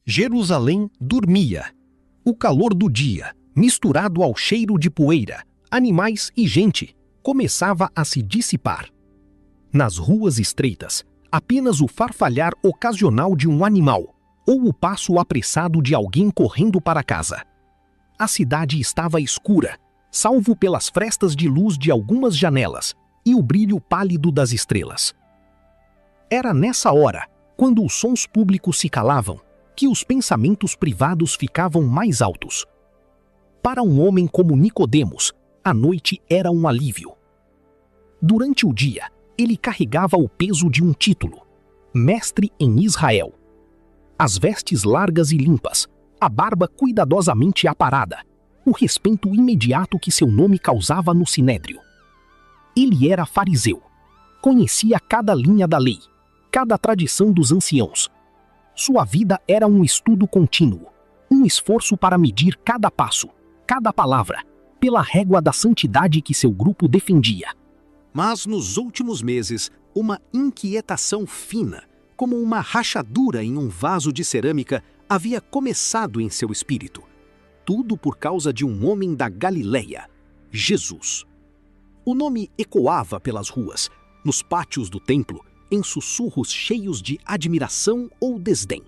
Jerusalém dormia. O calor do dia, misturado ao cheiro de poeira, animais e gente, começava a se dissipar. Nas ruas estreitas, apenas o farfalhar ocasional de um animal ou o passo apressado de alguém correndo para casa. A cidade estava escura, salvo pelas frestas de luz de algumas janelas e o brilho pálido das estrelas. Era nessa hora, quando os sons públicos se calavam, que os pensamentos privados ficavam mais altos. Para um homem como Nicodemos, a noite era um alívio. Durante o dia, ele carregava o peso de um título, mestre em Israel. As vestes largas e limpas, a barba cuidadosamente aparada, o respeito imediato que seu nome causava no sinédrio. Ele era fariseu, conhecia cada linha da lei, cada tradição dos anciãos. Sua vida era um estudo contínuo, um esforço para medir cada passo, cada palavra, pela régua da santidade que seu grupo defendia. Mas nos últimos meses, uma inquietação fina, como uma rachadura em um vaso de cerâmica, havia começado em seu espírito. Tudo por causa de um homem da Galileia, Jesus. O nome ecoava pelas ruas, nos pátios do templo, em sussurros cheios de admiração ou desdém.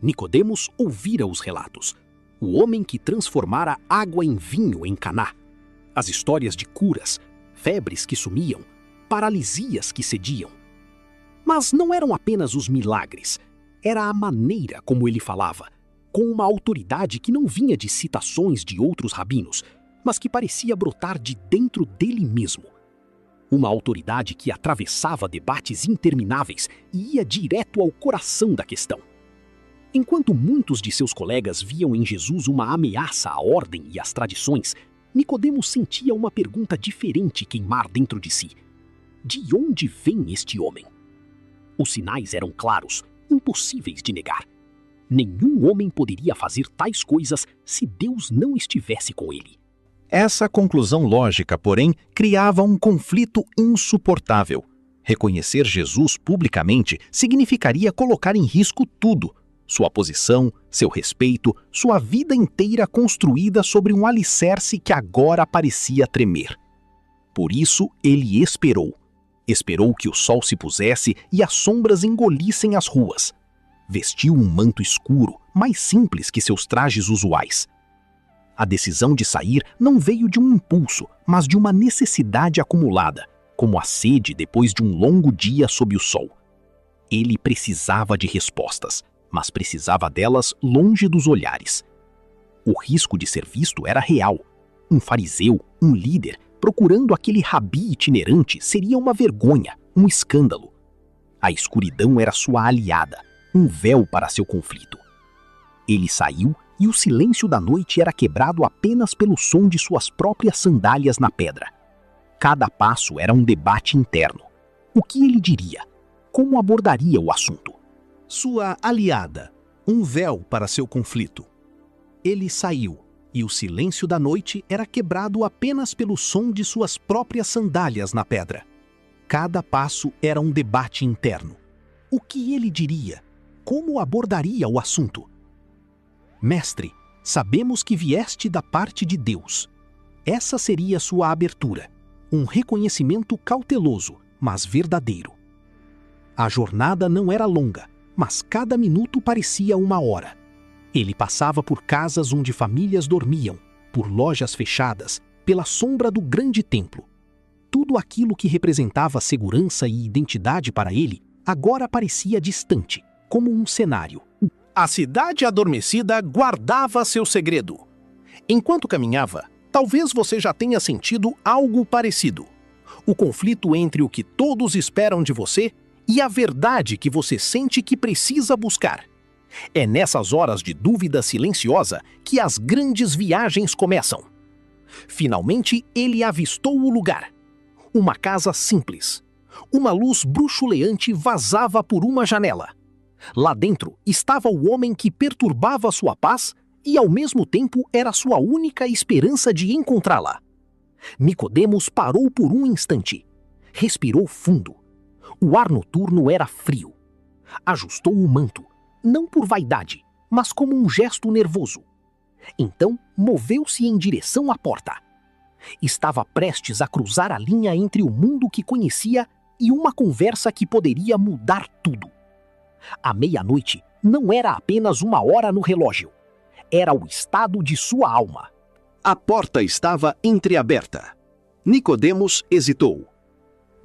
Nicodemos ouvira os relatos. O homem que transformara água em vinho em Caná. As histórias de curas, febres que sumiam, paralisias que cediam. Mas não eram apenas os milagres. Era a maneira como ele falava, com uma autoridade que não vinha de citações de outros rabinos, mas que parecia brotar de dentro dele mesmo. Uma autoridade que atravessava debates intermináveis e ia direto ao coração da questão. Enquanto muitos de seus colegas viam em Jesus uma ameaça à ordem e às tradições, Nicodemos sentia uma pergunta diferente queimar dentro de si. De onde vem este homem? Os sinais eram claros, impossíveis de negar. Nenhum homem poderia fazer tais coisas se Deus não estivesse com ele. Essa conclusão lógica, porém, criava um conflito insuportável. Reconhecer Jesus publicamente significaria colocar em risco tudo: sua posição, seu respeito, sua vida inteira construída sobre um alicerce que agora parecia tremer. Por isso, ele esperou. Esperou que o sol se pusesse e as sombras engolissem as ruas. Vestiu um manto escuro, mais simples que seus trajes usuais. A decisão de sair não veio de um impulso, mas de uma necessidade acumulada, como a sede depois de um longo dia sob o sol. Ele precisava de respostas, mas precisava delas longe dos olhares. O risco de ser visto era real. Um fariseu, um líder, procurando aquele rabi itinerante seria uma vergonha, um escândalo. A escuridão era sua aliada, um véu para seu conflito. Ele saiu e o silêncio da noite era quebrado apenas pelo som de suas próprias sandálias na pedra. Cada passo era um debate interno. O que ele diria? Como abordaria o assunto? Sua aliada, um véu para seu conflito. Ele saiu, e o silêncio da noite era quebrado apenas pelo som de suas próprias sandálias na pedra. Cada passo era um debate interno. O que ele diria? Como abordaria o assunto? Mestre, sabemos que vieste da parte de Deus. Essa seria sua abertura, um reconhecimento cauteloso, mas verdadeiro. A jornada não era longa, mas cada minuto parecia uma hora. Ele passava por casas onde famílias dormiam, por lojas fechadas, pela sombra do grande templo. Tudo aquilo que representava segurança e identidade para ele agora parecia distante, como um cenário. A cidade adormecida guardava seu segredo. Enquanto caminhava, talvez você já tenha sentido algo parecido. O conflito entre o que todos esperam de você e a verdade que você sente que precisa buscar. É nessas horas de dúvida silenciosa que as grandes viagens começam. Finalmente, ele avistou o lugar. Uma casa simples. Uma luz bruxuleante vazava por uma janela. Lá dentro estava o homem que perturbava sua paz e ao mesmo tempo era sua única esperança de encontrá-la. Nicodemos parou por um instante. Respirou fundo. O ar noturno era frio. Ajustou o manto, não por vaidade, mas como um gesto nervoso. Então, moveu-se em direção à porta. Estava prestes a cruzar a linha entre o mundo que conhecia e uma conversa que poderia mudar tudo. A meia-noite não era apenas uma hora no relógio. Era o estado de sua alma. A porta estava entreaberta. Nicodemos hesitou.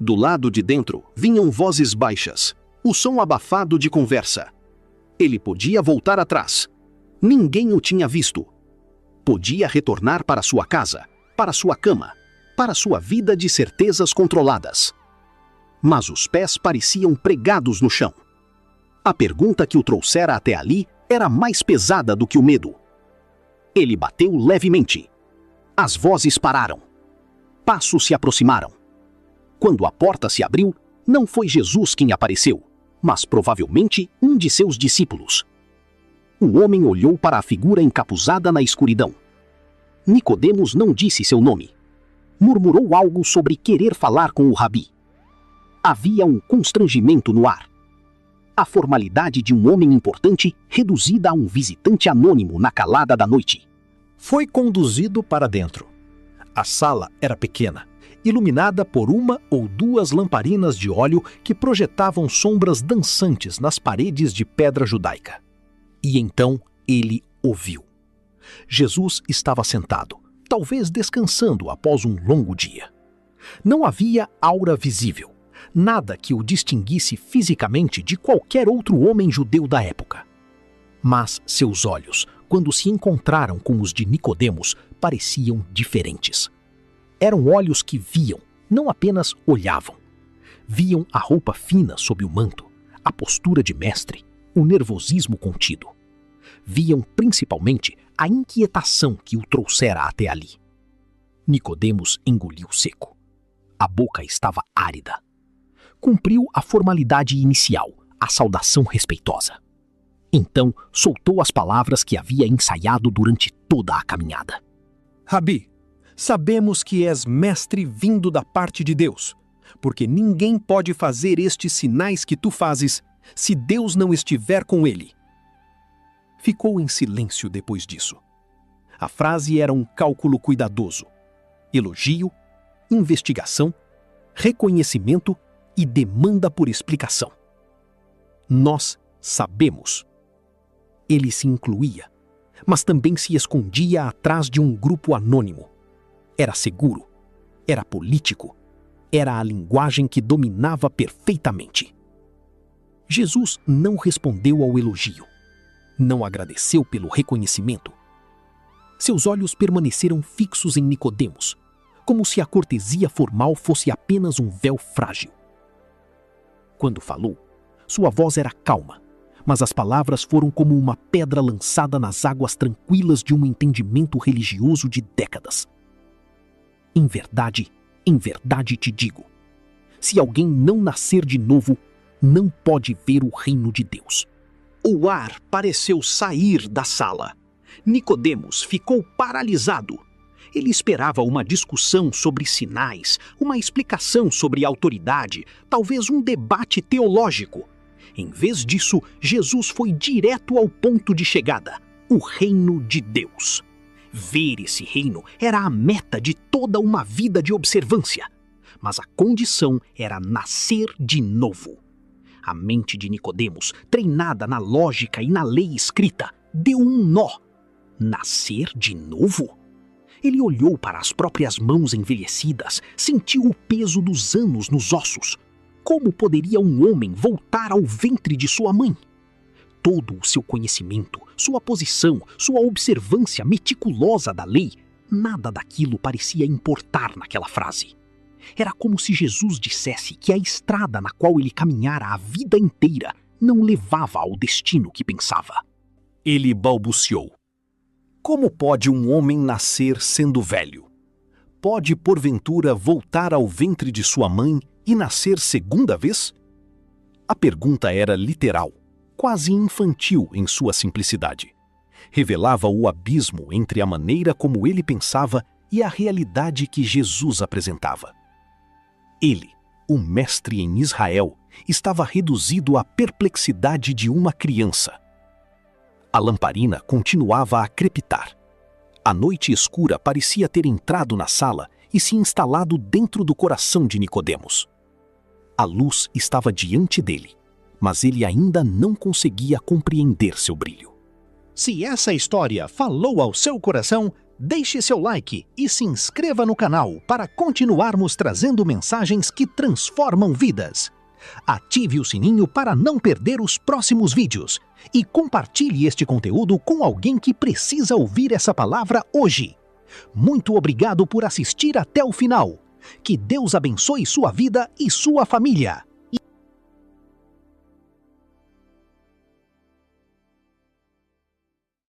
Do lado de dentro vinham vozes baixas, o som abafado de conversa. Ele podia voltar atrás. Ninguém o tinha visto. Podia retornar para sua casa, para sua cama, para sua vida de certezas controladas. Mas os pés pareciam pregados no chão. A pergunta que o trouxera até ali era mais pesada do que o medo. Ele bateu levemente. As vozes pararam. Passos se aproximaram. Quando a porta se abriu, não foi Jesus quem apareceu, mas provavelmente um de seus discípulos. O homem olhou para a figura encapuzada na escuridão. Nicodemos não disse seu nome. Murmurou algo sobre querer falar com o rabi. Havia um constrangimento no ar. A formalidade de um homem importante reduzida a um visitante anônimo na calada da noite. Foi conduzido para dentro. A sala era pequena, iluminada por uma ou duas lamparinas de óleo que projetavam sombras dançantes nas paredes de pedra judaica. E então ele ouviu. Jesus estava sentado, talvez descansando após um longo dia. Não havia aura visível, nada que o distinguisse fisicamente de qualquer outro homem judeu da época. Mas seus olhos, quando se encontraram com os de Nicodemos, pareciam diferentes. Eram olhos que viam, não apenas olhavam. Viam a roupa fina sob o manto, a postura de mestre, o nervosismo contido. Viam principalmente a inquietação que o trouxera até ali. Nicodemos engoliu seco. A boca estava árida. Cumpriu a formalidade inicial, a saudação respeitosa. Então soltou as palavras que havia ensaiado durante toda a caminhada. Rabi, sabemos que és mestre vindo da parte de Deus, porque ninguém pode fazer estes sinais que tu fazes se Deus não estiver com ele. Ficou em silêncio depois disso. A frase era um cálculo cuidadoso. Elogio, investigação, reconhecimento e demanda por explicação. Nós sabemos. Ele se incluía, mas também se escondia atrás de um grupo anônimo. Era seguro, era político, era a linguagem que dominava perfeitamente. Jesus não respondeu ao elogio. Não agradeceu pelo reconhecimento. Seus olhos permaneceram fixos em Nicodemos, como se a cortesia formal fosse apenas um véu frágil. Quando falou, sua voz era calma, mas as palavras foram como uma pedra lançada nas águas tranquilas de um entendimento religioso de décadas. Em verdade te digo, se alguém não nascer de novo, não pode ver o reino de Deus. O ar pareceu sair da sala. Nicodemos ficou paralisado. Ele esperava uma discussão sobre sinais, uma explicação sobre autoridade, talvez um debate teológico. Em vez disso, Jesus foi direto ao ponto de chegada, o reino de Deus. Ver esse reino era a meta de toda uma vida de observância, mas a condição era nascer de novo. A mente de Nicodemos, treinada na lógica e na lei escrita, deu um nó. Nascer de novo? Ele olhou para as próprias mãos envelhecidas, sentiu o peso dos anos nos ossos. Como poderia um homem voltar ao ventre de sua mãe? Todo o seu conhecimento, sua posição, sua observância meticulosa da lei, nada daquilo parecia importar naquela frase. Era como se Jesus dissesse que a estrada na qual ele caminhara a vida inteira não levava ao destino que pensava. Ele balbuciou. Como pode um homem nascer sendo velho? Pode, porventura, voltar ao ventre de sua mãe e nascer segunda vez? A pergunta era literal, quase infantil em sua simplicidade. Revelava o abismo entre a maneira como ele pensava e a realidade que Jesus apresentava. Ele, o mestre em Israel, estava reduzido à perplexidade de uma criança. A lamparina continuava a crepitar. A noite escura parecia ter entrado na sala e se instalado dentro do coração de Nicodemos. A luz estava diante dele, mas ele ainda não conseguia compreender seu brilho. Se essa história falou ao seu coração, deixe seu like e se inscreva no canal para continuarmos trazendo mensagens que transformam vidas. Ative o sininho para não perder os próximos vídeos e compartilhe este conteúdo com alguém que precisa ouvir essa palavra hoje. Muito obrigado por assistir até o final. Que Deus abençoe sua vida e sua família.